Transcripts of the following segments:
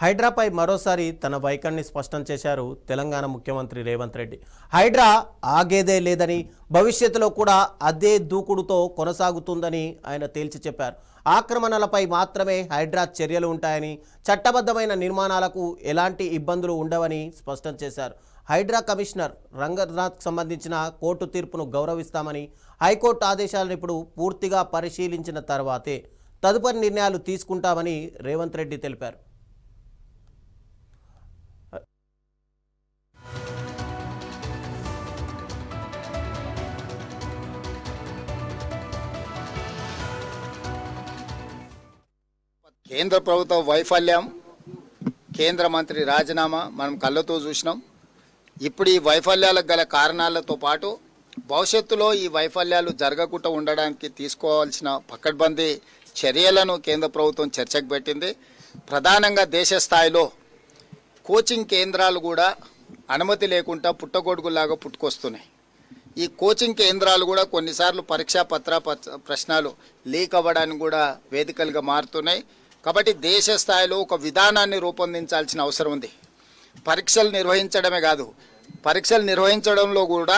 హైడ్రాపై మరోసారి తన వైఖరిని స్పష్టం చేశారు తెలంగాణ ముఖ్యమంత్రి రేవంత్ రెడ్డి. హైడ్రా ఆగేదే లేదని, భవిష్యత్తులో కూడా అదే దూకుడుతో కొనసాగుతుందని ఆయన తేల్చి చెప్పారు. ఆక్రమణలపై మాత్రమే హైడ్రా చర్యలు ఉంటాయని, చట్టబద్ధమైన నిర్మాణాలకు ఎలాంటి ఇబ్బందులు ఉండవని స్పష్టం చేశారు. హైడ్రా కమిషనర్ రంగనాథ్కు సంబంధించిన కోర్టు తీర్పును గౌరవిస్తామని, హైకోర్టు ఆదేశాలను ఇప్పుడు పూర్తిగా పరిశీలించిన తర్వాతే తదుపరి నిర్ణయాలు తీసుకుంటామని రేవంత్ రెడ్డి తెలిపారు. కేంద్ర ప్రభుత్వ వైఫల్యం, కేంద్ర మంత్రి రాజీనామా మనం కళ్ళతో చూసినాం. ఇప్పుడు ఈ వైఫల్యాలకు గల కారణాలతో పాటు భవిష్యత్తులో ఈ వైఫల్యాలు జరగకుండా ఉండడానికి తీసుకోవాల్సిన పకడ్బందీ చర్యలను కేంద్ర ప్రభుత్వం చర్చకు పెట్టింది. ప్రధానంగా దేశ స్థాయిలో కోచింగ్ కేంద్రాలు కూడా అనుమతి లేకుండా పుట్టగొడుగులాగా పుట్టుకొస్తున్నాయి. ఈ కోచింగ్ కేంద్రాలు కూడా కొన్నిసార్లు పరీక్షా ప్రశ్నలు లీక్ అవ్వడానికి కూడా వేదికలుగా మారుతున్నాయి. కాబట్టి దేశ స్థాయిలో ఒక విధానాన్ని రూపొందించాల్సిన అవసరం ఉంది. పరీక్షలు నిర్వహించడమే కాదు, పరీక్షలు నిర్వహించడంలో కూడా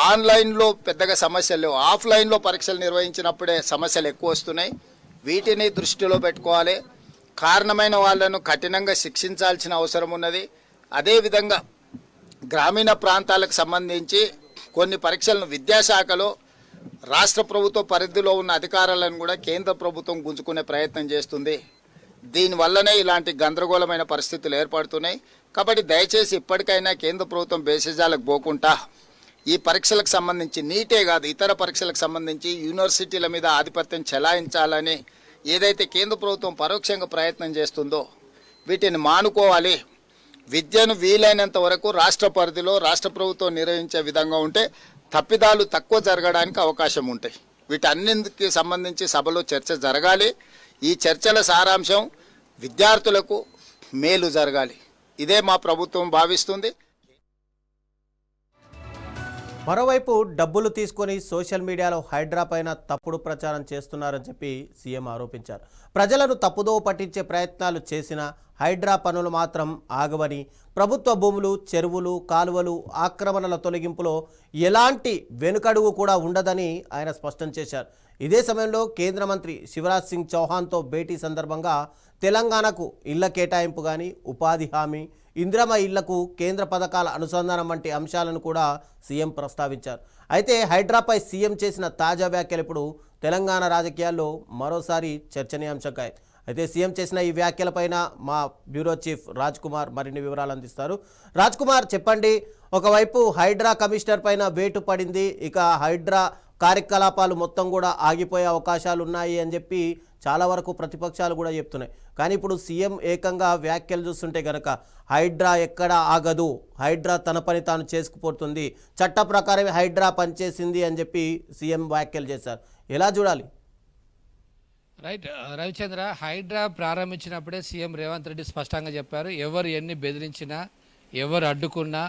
ఆన్లైన్లో పెద్దగా సమస్యలు లేవు, ఆఫ్లైన్లో పరీక్షలు నిర్వహించినప్పుడే సమస్యలు ఎక్కువ వస్తున్నాయి. వీటిని దృష్టిలో పెట్టుకోవాలి. కారణమైన వాళ్ళను కఠినంగా శిక్షించాల్సిన అవసరం ఉన్నది. అదేవిధంగా గ్రామీణ ప్రాంతాలకు సంబంధించి కొన్ని పరీక్షలను విద్యాశాఖలో రాష్ట్ర ప్రభుత్వ పరిధిలో ఉన్న అధికారులను కూడా కేంద్ర ప్రభుత్వం గుంజుకునే ప్రయత్నం చేస్తుంది. దీనివల్లనే ఇలాంటి గందరగోళమైన పరిస్థితులు ఏర్పడుతున్నాయి. కాబట్టి దయచేసి ఇప్పటికైనా కేంద్ర ప్రభుత్వం బేసిజాలకు పోకుండా ఈ పరీక్షలకు సంబంధించి నీటే కాదు ఇతర పరీక్షలకు సంబంధించి యూనివర్సిటీల మీద ఆధిపత్యం చెలాయించాలని ఏదైతే కేంద్ర ప్రభుత్వం పరోక్షంగా ప్రయత్నం చేస్తుందో వీటిని మానుకోవాలి. విద్యను వీలైనంత వరకు రాష్ట్ర పరిధిలో రాష్ట్ర ప్రభుత్వం నిర్వహించే విధంగా ఉంటే తప్పిదాలు తక్కువ జరగడానికి అవకాశం ఉంటాయి. వీటన్నింటికి సంబంధించి సభలో చర్చ జరగాలి. ఈ చర్చల సారాంశం విద్యార్థులకు మేలు జరగాలి. ఇదే మా ప్రభుత్వం భావిస్తుంది. మరోవైపు డబ్బులు తీసుకొని సోషల్ మీడియాలో హైడ్రా పైన తప్పుడు ప్రచారం చేస్తున్నారని చెప్పి సీఎం ఆరోపించారు. ప్రజలను తప్పుదోవ పట్టించే ప్రయత్నాలు చేసిన హైడ్రా పనులు మాత్రం ఆగవని, ప్రభుత్వ భూములు, చెరువులు, కాలువలు ఆక్రమణల తొలగింపులో ఎలాంటి వెనుకడుగు కూడా ఉండదని ఆయన స్పష్టం చేశారు. ఇదే సమయంలో కేంద్ర మంత్రి శివరాజ్ సింగ్ చౌహాన్తో భేటీ సందర్భంగా తెలంగాణకు ఇళ్ల కేటాయింపు కానీ, ఉపాధి హామీ, ఇందిరమ్మ ఇళ్లకు కేంద్ర పథకాల అనుసంధానం వంటి అంశాలను కూడా సీఎం ప్రస్తావించారు. అయితే హైడ్రాపై సీఎం చేసిన తాజా వ్యాఖ్యలు ఇప్పుడు తెలంగాణ రాజకీయాల్లో మరోసారి చర్చనీయాంశంగా. అయితే సీఎం చేసిన ఈ వ్యాఖ్యలపైన మా బ్యూరో చీఫ్ రాజ్ కుమార్ మరిన్ని వివరాలు అందిస్తారు. రాజ్ కుమార్, చెప్పండి. ఒకవైపు హైడ్రా కమిషనర్ పైన వేటు పడింది, ఇక హైడ్రా కార్యకలాపాలు మొత్తం కూడా ఆగిపోయే అవకాశాలు ఉన్నాయి అని చెప్పి చాలా వరకు ప్రతిపక్షాలు కూడా చెప్తున్నాయి. కానీ ఇప్పుడు సీఎం ఏకంగా వ్యాఖ్యలు చూస్తుంటే గనక హైడ్రా ఎక్కడ ఆగదు, హైడ్రా తన పని తాను చేసుకుపోతుంది, చట్ట ప్రకారమే హైడ్రా పనిచేసింది అని చెప్పి సీఎం వ్యాఖ్యలు చేశారు. ఎలా చూడాలి? రైట్ రవిచంద్ర, హైడ్రా ప్రారంభించినప్పుడే సీఎం రేవంత్ రెడ్డి స్పష్టంగా చెప్పారు, ఎవరు ఎన్ని బెదిరించినా, ఎవరు అడ్డుకున్నా,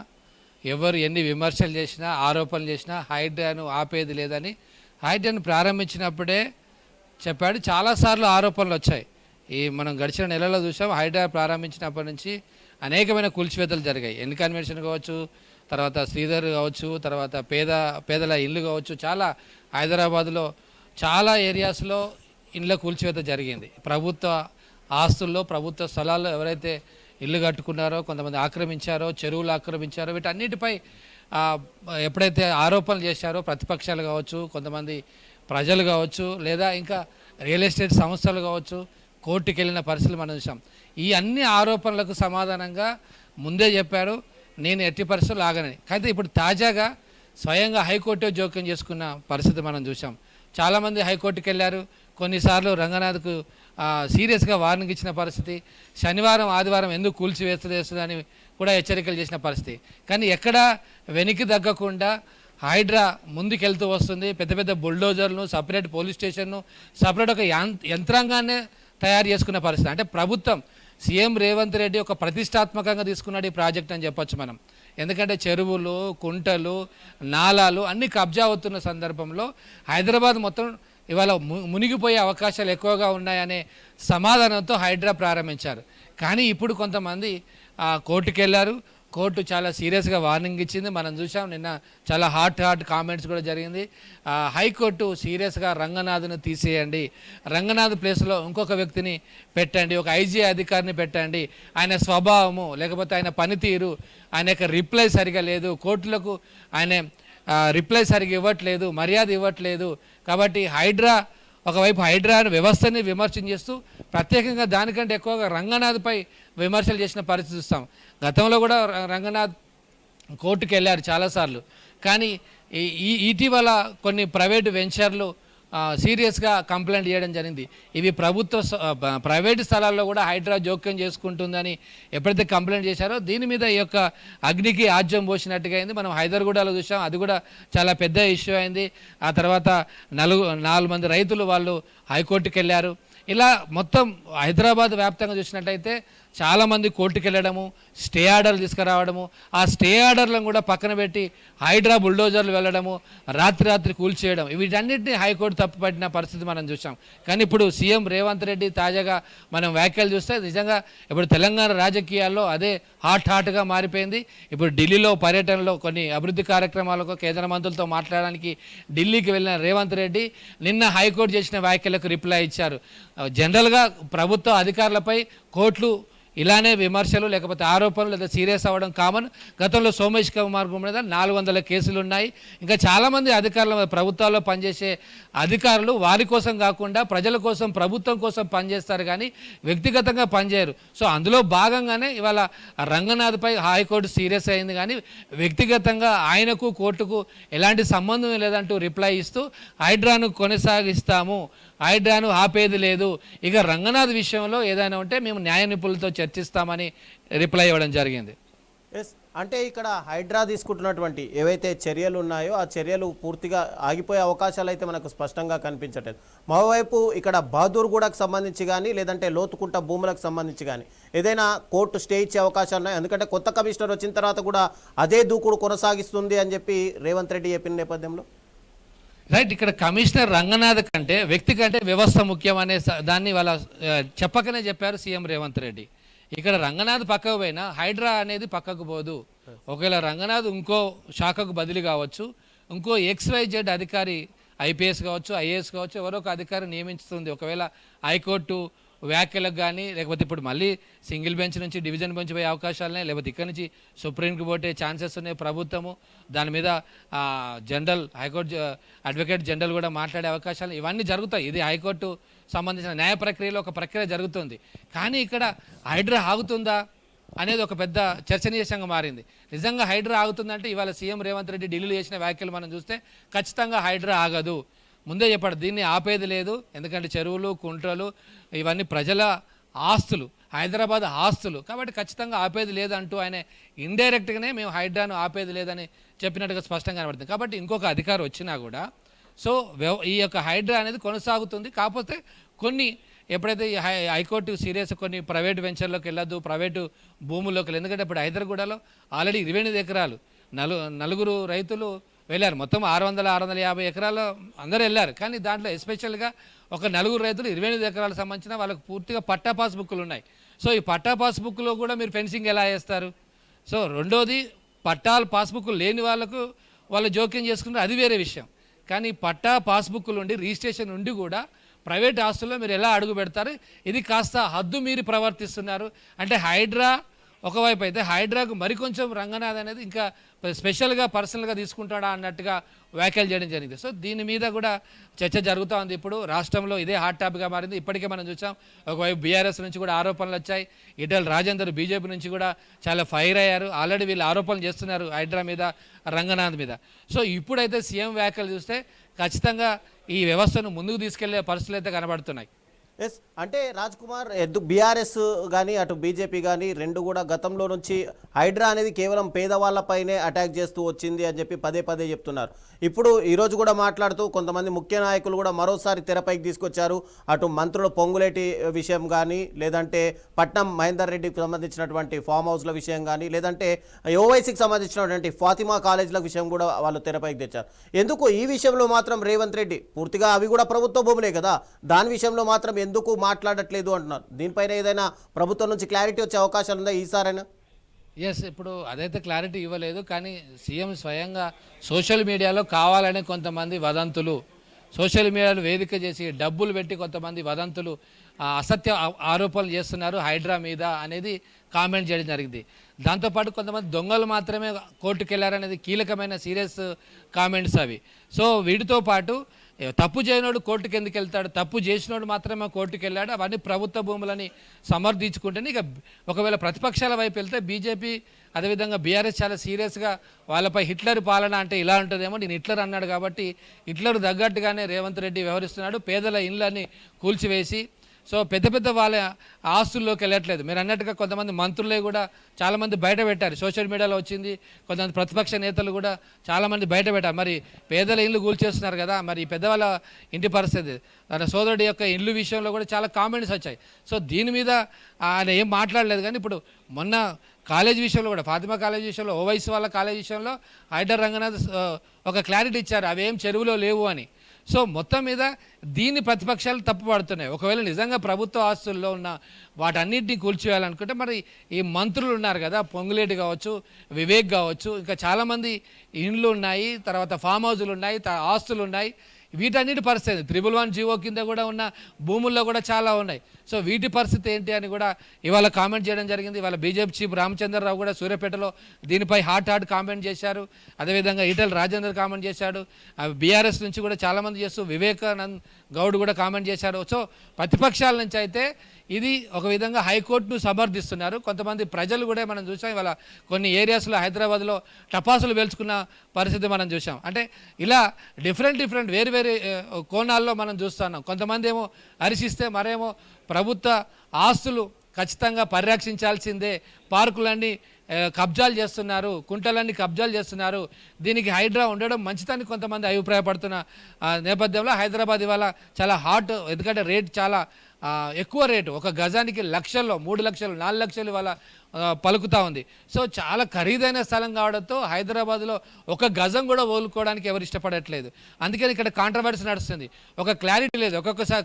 ఎవరు ఎన్ని విమర్శలు చేసినా, ఆరోపణలు చేసినా హైడ్రాను ఆపేది లేదని హైడ్రాను ప్రారంభించినప్పుడే చెప్పాడు. చాలాసార్లు ఆరోపణలు వచ్చాయి. మనం గడిచిన నెలలో చూసాం. హైడ్రా ప్రారంభించినప్పటి నుంచి అనేకమైన కూల్చివేతలు జరిగాయి. ఎన్ కన్వెన్షన్ కావచ్చు, తర్వాత శ్రీధర్ కావచ్చు, తర్వాత పేదల ఇల్లు కావచ్చు, చాలా హైదరాబాద్లో చాలా ఏరియాస్లో ఇండ్ల కూల్చివేత జరిగింది. ప్రభుత్వ ఆస్తుల్లో, ప్రభుత్వ స్థలాల్లో ఎవరైతే ఇల్లు కట్టుకున్నారో, కొంతమంది ఆక్రమించారో, చెరువులు ఆక్రమించారో, వీటన్నిటిపై ఎప్పుడైతే ఆరోపణలు చేశారో ప్రతిపక్షాలు కావచ్చు, కొంతమంది ప్రజలు కావచ్చు, లేదా ఇంకా రియల్ ఎస్టేట్ సంస్థలు కావచ్చు, కోర్టుకు వెళ్ళిన పరిస్థితులు మనం చూసాం. ఈ అన్ని ఆరోపణలకు సమాధానంగా ముందే చెప్పారు, నేను ఎట్టి పరిస్థితులు ఆగనని. అయితే ఇప్పుడు తాజాగా స్వయంగా హైకోర్టు జోక్యం చేసుకున్న పరిస్థితి మనం చూసాం. చాలామంది హైకోర్టుకు వెళ్ళారు. కొన్నిసార్లు రంగనాథ్కు సీరియస్గా వార్నింగ్ ఇచ్చిన పరిస్థితి, శనివారం ఆదివారం ఎందుకు కూల్చివేస్తుందని కూడా హెచ్చరికలు చేసిన పరిస్థితి. కానీ ఎక్కడా వెనక్కి తగ్గకుండా హైడ్రా ముందుకెళ్తూ వస్తుంది. పెద్ద పెద్ద బుల్డోజర్లను, సపరేట్ పోలీస్ స్టేషన్ను, సపరేట్ ఒక యంత్రాంగాన్ని తయారు చేసుకున్న పరిస్థితి. అంటే ప్రభుత్వం, సీఎం రేవంత్ రెడ్డి ఒక ప్రతిష్టాత్మకంగా తీసుకున్నాడు ఈ ప్రాజెక్ట్ అని చెప్పొచ్చు మనం. ఎందుకంటే చెరువులు, కుంటలు, నాలాలు అన్నీ కబ్జా అవుతున్న సందర్భంలో హైదరాబాద్ మొత్తం ఇవాళ మునిగిపోయే అవకాశాలు ఎక్కువగా ఉన్నాయనే సమాధానంతో హైడ్రా ప్రారంభించారు. కానీ ఇప్పుడు కొంతమంది కోర్టుకు వెళ్ళారు. కోర్టు చాలా సీరియస్గా వార్నింగ్ ఇచ్చింది. మనం చూసాం నిన్న చాలా హాట్ కామెంట్స్ కూడా జరిగింది. హైకోర్టు సీరియస్గా రంగనాథ్ను తీసేయండి, రంగనాథ్ ప్లేస్లో ఇంకొక వ్యక్తిని పెట్టండి, ఒక ఐజీ అధికారిని పెట్టండి. ఆయన స్వభావము లేకపోతే ఆయన పనితీరు, ఆయన యొక్క రిప్లై సరిగా లేదు, కోర్టులకు ఆయన రిప్లై సరిగా ఇవ్వట్లేదు, మర్యాద ఇవ్వట్లేదు. కాబట్టి ఒకవైపు హైడ్రా వ్యవస్థని విమర్శన చేస్తూ ప్రత్యేకంగా దానికంటే ఎక్కువగా రంగనాథ్పై విమర్శలు చేసిన పరిస్థితి చూస్తాం. గతంలో కూడా రంగనాథ్ కోర్టుకు వెళ్ళారు చాలాసార్లు. కానీ ఇటీవల కొన్ని ప్రైవేటు వెంచర్లు సీరియస్గా కంప్లైంట్ చేయడం జరిగింది. ఇవి ప్రైవేటు స్థలాల్లో కూడా హైడ్రా జోక్యం చేసుకుంటుందని ఎప్పుడైతే కంప్లైంట్ చేశారో దీని మీద ఈ యొక్క అగ్నికి ఆజ్యం పోసినట్టుగా అయింది. మనం హైదర్గూడలో చూసాం, అది కూడా చాలా పెద్ద ఇష్యూ అయింది. ఆ తర్వాత 4 మంది రైతులు వాళ్ళు హైకోర్టుకు వెళ్ళారు. ఇలా మొత్తం హైదరాబాద్ వ్యాప్తంగా చూసినట్టయితే చాలామంది కోర్టుకు వెళ్ళడము, స్టే ఆర్డర్లు తీసుకురావడము, ఆ స్టే ఆర్డర్లను కూడా పక్కన పెట్టి హైడ్రా బుల్డోజర్లు వెళ్ళడము, రాత్రి కూల్చేయడం, వీటన్నిటిని హైకోర్టు తప్పుపట్టిన పరిస్థితి మనం చూసాం. కానీ ఇప్పుడు సీఎం రేవంత్ రెడ్డి తాజాగా మనం వ్యాఖ్యలు చూస్తే నిజంగా ఇప్పుడు తెలంగాణ రాజకీయాల్లో అదే హాట్గా మారిపోయింది. ఇప్పుడు ఢిల్లీలో పర్యటనలో కొన్ని అభివృద్ధి కార్యక్రమాలకు కేంద్ర మంత్రులతో మాట్లాడడానికి ఢిల్లీకి వెళ్ళిన రేవంత్ రెడ్డి నిన్న హైకోర్టు చేసిన వ్యాఖ్యలకు రిప్లై ఇచ్చారు. జనరల్గా ప్రభుత్వ అధికారులపై కోర్టులు ఇలానే విమర్శలు లేకపోతే ఆరోపణలు లేదా సీరియస్ అవ్వడం కామన్. గతంలో సోమేష్ కుమార్ మీద 400 కేసులు ఉన్నాయి. ఇంకా చాలామంది అధికారులు, ప్రభుత్వాల్లో పనిచేసే అధికారులు వారి కోసం కాకుండా ప్రజల కోసం, ప్రభుత్వం కోసం పనిచేస్తారు కానీ వ్యక్తిగతంగా పనిచేయరు. సో అందులో భాగంగానే ఇవాళ రంగనాథ్పై హైకోర్టు సీరియస్ అయింది. కానీ వ్యక్తిగతంగా ఆయనకు కోర్టుకు ఎలాంటి సంబంధం లేదంటూ రిప్లై ఇస్తూ హైడ్రాను కొనసాగిస్తాము, హైడ్రాను ఆపేది లేదు, ఇక రంగనాథ్ విషయంలో ఏదైనా ఉంటే మేము న్యాయ నిపుణులతో చర్చిస్తామని రిప్లై ఇవ్వడం జరిగింది. అంటే ఇక్కడ హైడ్రా తీసుకుంటున్నటువంటి ఏవైతే చర్యలు ఉన్నాయో ఆ చర్యలు పూర్తిగా ఆగిపోయే అవకాశాలు అయితే మనకు స్పష్టంగా కనిపించట్లేదు. మరోవైపు ఇక్కడ బహదూర్గూడకు సంబంధించి కానీ లేదంటే లోతుకుంట భూములకు సంబంధించి కానీ ఏదైనా కోర్టు స్టే ఇచ్చే అవకాశాలు ఉన్నాయి. ఎందుకంటే కొత్త కమిషనర్ వచ్చిన తర్వాత కూడా అదే దూకుడు కొనసాగిస్తుంది అని చెప్పి రేవంత్ రెడ్డి చెప్పిన నేపథ్యంలో రైట్, ఇక్కడ కమిషనర్ రంగనాథ్ కంటే వ్యక్తి కంటే వ్యవస్థ ముఖ్యం అనే దాన్ని వాళ్ళ చెప్పకనే చెప్పారు సీఎం రేవంత్ రెడ్డి. ఇక్కడ రంగనాథ్ పక్కకు పోయినా హైడ్రా అనేది పక్కకు పోదు. ఒకవేళ రంగనాథ్ ఇంకో శాఖకు బదిలీ కావచ్చు, ఇంకో XYZ అధికారి ఐపీఎస్ కావచ్చు, ఐఏఎస్ కావచ్చు, ఎవరో ఒక అధికారి నియమిస్తుంది. ఒకవేళ హైకోర్టు వ్యాఖ్యలకు కానీ లేకపోతే ఇప్పుడు మళ్ళీ సింగిల్ బెంచ్ నుంచి డివిజన్ బెంచ్ పోయే అవకాశాలున్నాయి, లేకపోతే ఇక్కడ నుంచి సుప్రీంకి పోతే ఛాన్సెస్ ఉన్నాయి. ప్రభుత్వము దాని మీద హైకోర్టు అడ్వకేట్ జనరల్ కూడా మాట్లాడే అవకాశాలు ఇవన్నీ జరుగుతాయి. ఇది హైకోర్టు సంబంధించిన న్యాయ ప్రక్రియలో ఒక ప్రక్రియ జరుగుతుంది. కానీ ఇక్కడ హైడ్రా ఆగుతుందా అనేది ఒక పెద్ద చర్చనీయాంశంగా మారింది. నిజంగా హైడ్రా ఆగుతుందంటే ఇవాళ సీఎం రేవంత్ రెడ్డి ఢిల్లీలో చేసిన వ్యాఖ్యలు మనం చూస్తే ఖచ్చితంగా హైడ్రా ఆగదు. ముందే చెప్పాడు, దీన్ని ఆపేది లేదు. ఎందుకంటే చెరువులు, కుంట్రలు ఇవన్నీ ప్రజల ఆస్తులు, హైదరాబాద్ ఆస్తులు, కాబట్టి ఖచ్చితంగా ఆపేది లేదంటూ ఆయన ఇండైరెక్ట్గానే మేము హైడ్రాను ఆపేది లేదని చెప్పినట్టుగా స్పష్టంగా కనబడుతుంది. కాబట్టి ఇంకొక అధికారి వచ్చినా కూడా ఈ యొక్క హైడ్రా అనేది కొనసాగుతుంది. కాకపోతే కొన్ని ఎప్పుడైతే హైకోర్టు సీరియస్ కొన్ని ప్రైవేటు వెంచర్లోకి వెళ్ళొద్దు, ప్రైవేటు భూముల్లోకి వెళ్ళదు. ఎందుకంటే ఇప్పుడు హైదరాబాద్లో ఆల్రెడీ 28 ఎకరాలు నలుగురు రైతులు వెళ్ళారు. మొత్తం 650 ఎకరాలు అందరూ వెళ్ళారు. కానీ దాంట్లో ఎస్పెషల్గా ఒక 4 రైతులు 28 ఎకరాలకు సంబంధించిన వాళ్ళకు పూర్తిగా పట్టా పాస్ బుక్లు ఉన్నాయి. సో ఈ పట్టా పాస్ బుక్లో కూడా మీరు ఫెన్సింగ్ ఎలా చేస్తారు? సో రెండోది, పట్టాలు పాస్బుక్లు లేని వాళ్ళు జోక్యం చేసుకుంటారు, అది వేరే విషయం. కానీ పట్టా పాస్బుక్లు ఉండి రిజిస్ట్రేషన్ ఉండి కూడా ప్రైవేట్ ఆస్తుల్లో మీరు ఎలా అడుగు పెడతారు? ఇది కాస్త హద్దు మీరి ప్రవర్తిస్తున్నారు. అంటే హైడ్రా ఒకవైపు అయితే హైడ్రాకు మరికొంచెం రంగనాథ్ అనేది ఇంకా స్పెషల్గా పర్సనల్గా తీసుకుంటాడా అన్నట్టుగా వ్యాఖ్యలు చేయడం జరిగింది. సో దీని మీద కూడా చర్చ జరుగుతూ ఉంది. ఇప్పుడు రాష్ట్రంలో ఇదే హాట్ టాపిక్గా మారింది. ఇప్పటికే మనం చూసాం, ఒకవైపు బీఆర్ఎస్ నుంచి కూడా ఆరోపణలు వచ్చాయి. ఈటెల రాజేందర్ బీజేపీ నుంచి కూడా చాలా ఫైర్ అయ్యారు. ఆల్రెడీ వీళ్ళు ఆరోపణలు చేస్తున్నారు హైడ్రా మీద, రంగనాథ్ మీద. సో ఇప్పుడైతే సీఎం వ్యాఖ్యలు చూస్తే ఖచ్చితంగా ఈ వ్యవస్థను ముందుకు తీసుకెళ్లే పరిస్థితులు అయితే కనబడుతున్నాయి. ఎస్ అంటే రాజ్ కుమార్ బీఆర్ఎస్ కానీ అటు బీజేపీ కానీ రెండు కూడా గతంలో నుంచి హైడ్రా అనేది కేవలం పేదవాళ్లపైనే అటాక్ చేస్తూ వచ్చింది అని చెప్పి పదే పదే చెప్తున్నారు. ఇప్పుడు ఈరోజు కూడా మాట్లాడుతూ కొంతమంది ముఖ్య నాయకులు కూడా మరోసారి తెరపైకి తీసుకొచ్చారు. అటు మంత్రుల పొంగులేటి విషయం కానీ, లేదంటే పట్నం మహేందర్ రెడ్డికి సంబంధించినటువంటి ఫామ్ హౌస్ల విషయం కానీ, లేదంటే ఓవైసీకి సంబంధించినటువంటి ఫాతిమా కాలేజీల విషయం కూడా వాళ్ళు తెరపైకి తెచ్చారు. ఎందుకు ఈ విషయంలో మాత్రం రేవంత్ రెడ్డి పూర్తిగా అవి కూడా ప్రభుత్వ భూములే కదా, దాని విషయంలో మాత్రం ఎందుకు మాట్లాడట్లేదు అంటున్నారు? దీనిపైన ఏదైనా ప్రభుత్వం నుంచి క్లారిటీ వచ్చే అవకాశాలు ఉందా ఈసారైనా? ఎస్, ఇప్పుడు అదైతే క్లారిటీ ఇవ్వలేదు, కానీ సీఎం స్వయంగా సోషల్ మీడియాలో కావాలనే కొంతమంది వదంతులు, సోషల్ మీడియాలో వేదిక చేసి డబ్బులు పెట్టి కొంతమంది వదంతులు అసత్య ఆరోపణలు చేస్తున్నారు హైడ్రా మీద అనేది కామెంట్ చేయడం జరిగింది. దాంతోపాటు కొంతమంది దొంగలు మాత్రమే కోర్టుకు వెళ్ళారనేది కీలకమైన సీరియస్ కామెంట్స్ అవి. సో వీటితో పాటు తప్పు చేయనోడు కోర్టుకు ఎందుకు వెళ్తాడు, తప్పు చేసినోడు మాత్రమే కోర్టుకు వెళ్ళాడు, అవన్నీ ప్రభుత్వ భూములని సమర్థించుకుంటేనే. ఇక ఒకవేళ ప్రతిపక్షాల వైపు వెళ్తే బీజేపీ అదేవిధంగా బీఆర్ఎస్ చాలా సీరియస్గా వాళ్ళపై హిట్లర్ పాలన అంటే ఇలా ఉంటుందేమో, నేను హిట్లర్ అన్నాడు కాబట్టి హిట్లర్ తగ్గట్టుగానే రేవంత్ రెడ్డి వ్యవహరిస్తున్నాడు. పేదల ఇళ్ళని కూల్చివేసి సో పెద్ద పెద్ద వాళ్ళ ఆస్తుల్లోకి వెళ్ళట్లేదు. మీరు అన్నట్టుగా కొంతమంది మంత్రులే కూడా చాలామంది బయట పెట్టారు, సోషల్ మీడియాలో వచ్చింది. కొంతమంది ప్రతిపక్ష నేతలు కూడా చాలామంది బయట పెట్టారు. మరి పేదల ఇల్లు కూల్చేస్తున్నారు కదా, మరి పెద్దవాళ్ళ ఇంటి పరిస్థితి, తన సోదరుడి యొక్క ఇల్లు విషయంలో కూడా చాలా కామెంట్స్ వచ్చాయి. సో దీని మీద ఆయన ఏం మాట్లాడలేదు. కానీ ఇప్పుడు మొన్న కాలేజ్ విషయంలో కూడా, ఫాతిమా కాలేజ్ విషయంలో, ఓవైసీ వాళ్ళ కాలేజ్ విషయంలో హైదర్ రంగనాథ్ ఒక క్లారిటీ ఇచ్చారు, అవేం చెరువులో లేవు అని. సో మొత్తం మీద దీన్ని ప్రతిపక్షాలు తప్పుపడుతున్నాయి. ఒకవేళ నిజంగా ప్రభుత్వ ఆస్తుల్లో ఉన్న వాటన్నిటిని కూల్చివేయాలనుకుంటే మరి ఈ మంత్రులు ఉన్నారు కదా, పొంగులేటి కావచ్చు, వివేక్ కావచ్చు, ఇంకా చాలామంది ఇండ్లు ఉన్నాయి, తర్వాత ఫామ్ హౌజులు ఉన్నాయి, ఆస్తులు ఉన్నాయి, వీటన్నిటి పరిస్థితి 111 జీవో కింద కూడా ఉన్న భూముల్లో కూడా చాలా ఉన్నాయి. సో వీటి పరిస్థితి ఏంటి అని కూడా ఇవాళ కామెంట్ చేయడం జరిగింది. ఇవాళ బీజేపీ చీఫ్ రామచంద్రరావు కూడా సూర్యాపేటలో దీనిపై హాట్ కామెంట్ చేశారు. అదేవిధంగా ఈటెల రాజేందర్ కామెంట్ చేశాడు. బీఆర్ఎస్ నుంచి కూడా చాలామంది చేస్తూ వివేకానంద్ గౌడ్ కూడా కామెంట్ చేశారు. సో ప్రతిపక్షాల నుంచి అయితే ఇది ఒక విధంగా హైకోర్టును సమర్థిస్తున్నారు. కొంతమంది ప్రజలు కూడా మనం చూసాం, ఇవాళ కొన్ని ఏరియాస్లో హైదరాబాద్లో టపాసులు పేల్చుకున్న పరిస్థితి మనం చూసాం. అంటే ఇలా డిఫరెంట్ వేరు కోణాల్లో మనం చూస్తున్నాం. కొంతమంది ఏమో హర్షిస్తే, మరేమో ప్రభుత్వ ఆస్తులు ఖచ్చితంగా పరిరక్షించాల్సిందే, పార్కులన్నీ కబ్జాలు చేస్తున్నారు, కుంటలన్నీ కబ్జాలు చేస్తున్నారు, దీనికి హైడ్రా ఉండడం మంచిదని కొంతమంది అభిప్రాయపడుతున్న నేపథ్యంలో హైదరాబాద్ ఇవాళ చాలా హాట్, ఎందుకంటే రేట్ చాలా ఎక్కువ రేటు, ఒక గజానికి లక్షల్లో 3 లక్షలు 4 లక్షలు ఇవాళ పలుకుతూ ఉంది. సో చాలా ఖరీదైన స్థలం కావడంతో హైదరాబాద్లో ఒక గజం కూడా వదులుకోవడానికి ఎవరు ఇష్టపడట్లేదు. అందుకని ఇక్కడ కాంట్రవర్సీ నడుస్తుంది, ఒక క్లారిటీ లేదు.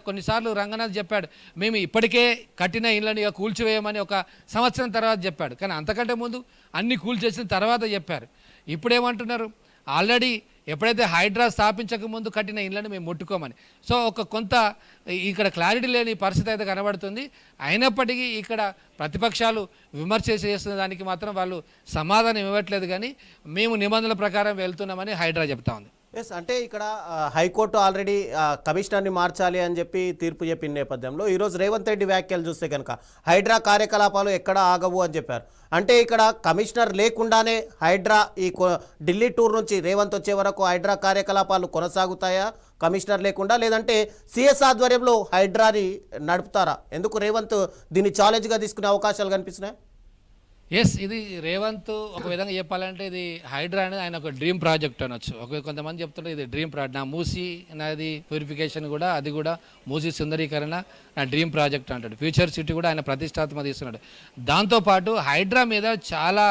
కొన్నిసార్లు రంగనాథ్ చెప్పాడు, మేము ఇప్పటికే కట్టిన ఇళ్ళని కూల్చివేయమని ఒక సంవత్సరం తర్వాత చెప్పాడు, కానీ అంతకంటే ముందు అన్ని కూల్చేసిన తర్వాత చెప్పారు. ఇప్పుడేమంటున్నారు, ఆల్రెడీ ఎప్పుడైతే హైడ్రా స్థాపించక ముందు కట్టిన ఇళ్ళని మేము ముట్టుకోమని. సో కొంత ఇక్కడ క్లారిటీ లేని పరిస్థితి అయితే కనబడుతుంది. అయినప్పటికీ ఇక్కడ ప్రతిపక్షాలు విమర్శ చేస్తున్న దానికి మాత్రం వాళ్ళు సమాధానం ఇవ్వట్లేదు, కానీ మేము నిబంధనల ప్రకారం వెళ్తున్నామని హైడ్రా చెప్తా ఉంది. ఎస్ అంటే ఇక్కడ హైకోర్టు ఆల్రెడీ కమిషనర్ని మార్చాలి అని చెప్పి తీర్పు చెప్పిన నేపథ్యంలో ఈరోజు రేవంత్ రెడ్డి వ్యాఖ్యలు చూస్తే కనుక హైడ్రా కార్యకలాపాలు ఎక్కడ ఆగవు అని చెప్పారు. అంటే ఇక్కడ కమిషనర్ లేకుండానే హైడ్రా ఈ ఢిల్లీ టూర్ నుంచి రేవంత్ వచ్చే వరకు హైడ్రా కార్యకలాపాలు కొనసాగుతాయా కమిషనర్ లేకుండా, లేదంటే సిఎస్ ఆధ్వర్యంలో హైడ్రాని నడుపుతారా? ఎందుకు రేవంత్ దీన్ని ఛాలెంజ్గా తీసుకునే అవకాశాలు కనిపిస్తున్నాయి? ఎస్, ఇది రేవంత్ ఒక విధంగా చెప్పాలంటే ఇది హైడ్రా అనేది ఆయన ఒక డ్రీమ్ ప్రాజెక్ట్ అనొచ్చు. కొంతమంది చెప్తుంటే ఇది డ్రీమ్ ప్రాజెక్ట్, నా మూసీ నది ప్యూరిఫికేషన్ కూడా, అది కూడా మూసీ సుందరీకరణ నా డ్రీమ్ ప్రాజెక్ట్ అంటాడు. ఫ్యూచర్ సిటీ కూడా ఆయన ప్రతిష్టాత్మక తీస్తున్నాడు. దాంతోపాటు హైడ్రా మీద చాలా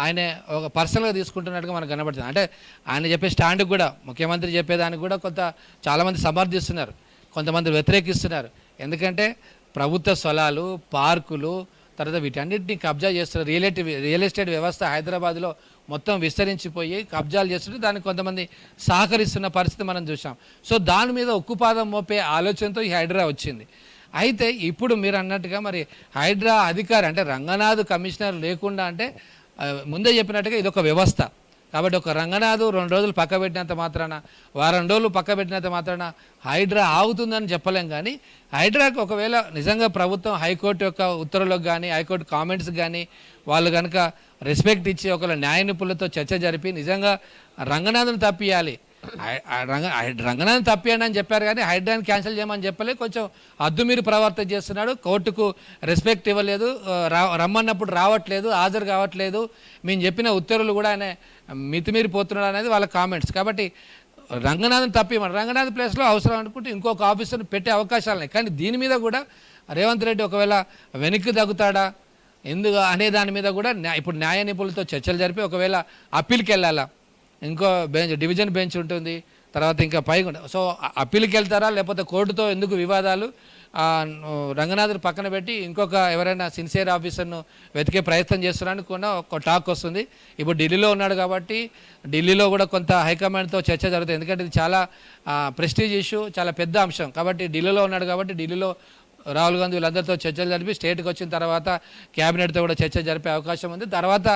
ఆయన ఒక పర్సనల్గా తీసుకుంటున్నట్టుగా మనకు కనబడుతుంది. అంటే ఆయన చెప్పే స్టాండ్కి కూడా, ముఖ్యమంత్రి చెప్పేదానికి కూడా చాలామంది సమర్థిస్తున్నారు, కొంతమంది వ్యతిరేకిస్తున్నారు. ఎందుకంటే ప్రభుత్వ స్థలాలు, పార్కులు, తర్వాత వీటన్నిటిని కబ్జా చేస్తున్నారు. రియల్ ఎస్టేట్ వ్యవస్థ హైదరాబాద్లో మొత్తం విస్తరించిపోయి కబ్జాలు చేస్తుంటే దానికి కొంతమంది సహకరిస్తున్న పరిస్థితి మనం చూసాం. సో దాని మీద ఉక్కుపాదం మోపే ఆలోచనతో ఈ హైడ్రా వచ్చింది. అయితే ఇప్పుడు మీరు అన్నట్టుగా మరి హైడ్రా అధికారి అంటే రంగనాథ్ కమిషనర్ లేకుండా, అంటే ముందే చెప్పినట్టుగా ఇది ఒక వ్యవస్థ కాబట్టి ఒక రంగనాథ్ 2 రోజులు పక్క పెట్టినంత మాత్రాన, వారం రోజులు పక్క పెట్టినంత మాత్రాన హైడ్రా ఆగుతుందని చెప్పలేం. కానీ హైడ్రాకి ఒకవేళ నిజంగా ప్రభుత్వం హైకోర్టు యొక్క ఉత్తర్వులకు కానీ, హైకోర్టు కామెంట్స్కి కానీ వాళ్ళు కనుక రెస్పెక్ట్ ఇచ్చి ఒకవేళ న్యాయ నిపుణులతో చర్చ జరిపి నిజంగా రంగనాథ్ని తప్పియాలి, రంగనాథ్ తప్పియండి అని చెప్పారు కానీ హైడ్రాని క్యాన్సిల్ చేయమని చెప్పలే. కొంచెం అద్దు మీరు ప్రవర్తన చేస్తున్నాడు, కోర్టుకు రెస్పెక్ట్ ఇవ్వలేదు, రమ్మన్నప్పుడు రావట్లేదు, హాజరు కావట్లేదు, మేము చెప్పిన ఉత్తర్వులు కూడా ఆయన మితిమీరిపోతున్నాడు అనేది వాళ్ళ కామెంట్స్. కాబట్టి రంగనాథన్ తప్పిమని, రంగనాథ్ ప్లేస్లో అవసరం అనుకుంటే ఇంకొక ఆఫీసర్ని పెట్టే అవకాశాలు ఉన్నాయి. కానీ దీని మీద కూడా రేవంత్ రెడ్డి ఒకవేళ వెనక్కి తగ్గుతాడా ఎందుకు అనే దాని మీద కూడా ఇప్పుడు న్యాయ నిపుణులతో చర్చలు జరిపి ఒకవేళ అప్పీల్కి వెళ్ళాలా, ఇంకో బెంచ్ డివిజన్ బెంచ్ ఉంటుంది, తర్వాత ఇంకా పైకి ఉంటుంది. సో అప్పీల్కి వెళ్తారా లేకపోతే కోర్టుతో ఎందుకు వివాదాలు, రంగనాథుని పక్కన పెట్టి ఇంకొక ఎవరైనా సిన్సియర్ ఆఫీసర్ను వెతికే ప్రయత్నం చేస్తున్నారని కూడా ఒక టాక్ వస్తుంది. ఇప్పుడు ఢిల్లీలో ఉన్నాడు కాబట్టి ఢిల్లీలో కూడా కొంత హైకమాండ్తో చర్చ జరుగుతుంది. ఎందుకంటే ఇది చాలా ప్రెస్టీజ్ ఇష్యూ, చాలా పెద్ద అంశం. కాబట్టి ఢిల్లీలో ఉన్నాడు కాబట్టి ఢిల్లీలో రాహుల్ గాంధీ వీళ్ళందరితో చర్చలు జరిపి స్టేట్కి వచ్చిన తర్వాత క్యాబినెట్తో కూడా చర్చ జరిపే అవకాశం ఉంది. తర్వాత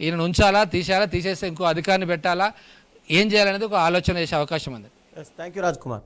ఈయన ఉంచాలా, తీసేస్తే ఇంకో అధికారిని పెట్టాలా, ఏం చేయాలనేది ఒక ఆలోచన చేసే అవకాశం ఉంది. Thank you Raj Kumar.